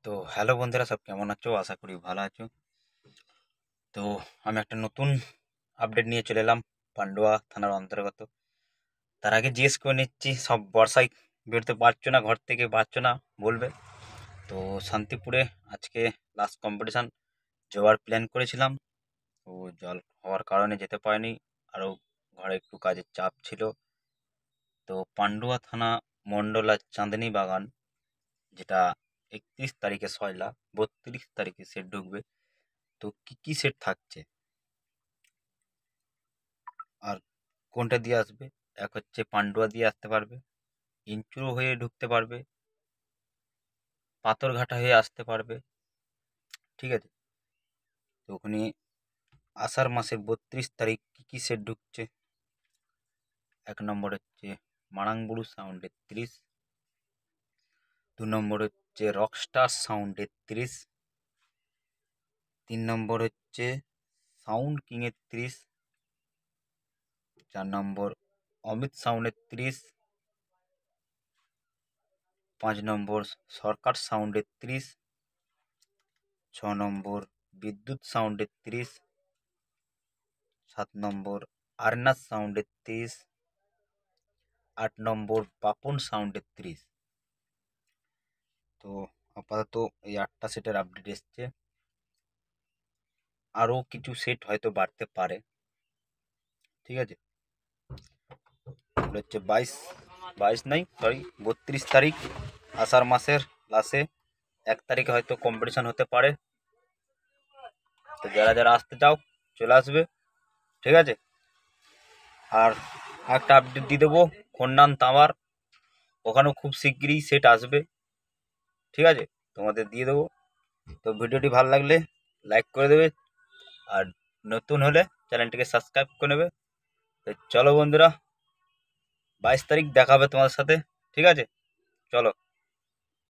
তো হ্যালো বন্ধুরা, সব কেমন আছো? আশা করি ভালো আছো। তো আমি একটা নতুন আপডেট নিয়ে চলে এলাম পান্ডুয়া থানার অন্তর্গত। তার আগে জিজ্ঞেস করে নিচ্ছি, সব বর্ষায় বেরোতে পারছো না, ঘর থেকে পারছো না বলবে। তো শান্তিপুরে আজকে লাস্ট কম্পিটিশান যাওয়ার প্ল্যান করেছিলাম, তো জল হওয়ার কারণে যেতে পারিনি। আরও ঘরে একটু কাজের চাপ ছিল। তো পান্ডুয়া থানা মন্ডলা চাঁদনি বাগান, যেটা 31 তারিখে সয়লা, 32 তারিখে সেট ঢুকবে। তো কি কি সেট থাকছে আর কোনটা দিয়ে আসবে? এক হচ্ছে পান্ডুয়া দিয়ে আসতে পারবে, ইনচুরো হয়ে ঢুকতে পারবে, পাথরঘাটা হয়ে আসতে পারবে। ঠিক আছে? তো ওখানে আষাঢ় মাসের 32 তারিখ কি কি সেট ঢুকছে? এক নম্বর হচ্ছে মারাংবুড়ু সাউন্ড 31, 2 নম্বর হচ্ছে রকস্টার সাউন্ড 31, 3 নম্বর হচ্ছে সাউন্ড কিং 30, 4 নম্বর অমিত সাউন্ড 30, 5 নম্বর সরকার সাউন্ড 30, 6 নম্বর বিদ্যুৎ সাউন্ড 30, 7 নম্বর আরনাস সাউন্ড 30, 8 নম্বর পাপন সাউন্ড 30। তো আপাতত এই 8টা সেটের আপডেট এসছে। আরও কিছু সেট হয়তো বাড়তে পারে। ঠিক আছে? হচ্ছে 22 নাই, সরি, 32 তারিখ আষাঢ় মাসের লাস্টে, 1 তারিখে হয়তো কম্পিটিশান হতে পারে। তো যারা যারা আসতে চাও চলে আসবে। ঠিক আছে? আর একটা আপডেট দিয়ে দেবো, খন্ডান তামার, ওখানেও খুব শিগগিরই সেট আসবে। ঠিক আছে? তোমাদের দিয়ে দেবো। তো ভিডিওটি ভালো লাগলে লাইক করে দেবে, আর নতুন হলে চ্যানেলটিকে সাবস্ক্রাইব করে নেবে। তো চলো বন্ধুরা, 22 তারিখ দেখা হবে তোমাদের সাথে। ঠিক আছে? চলো।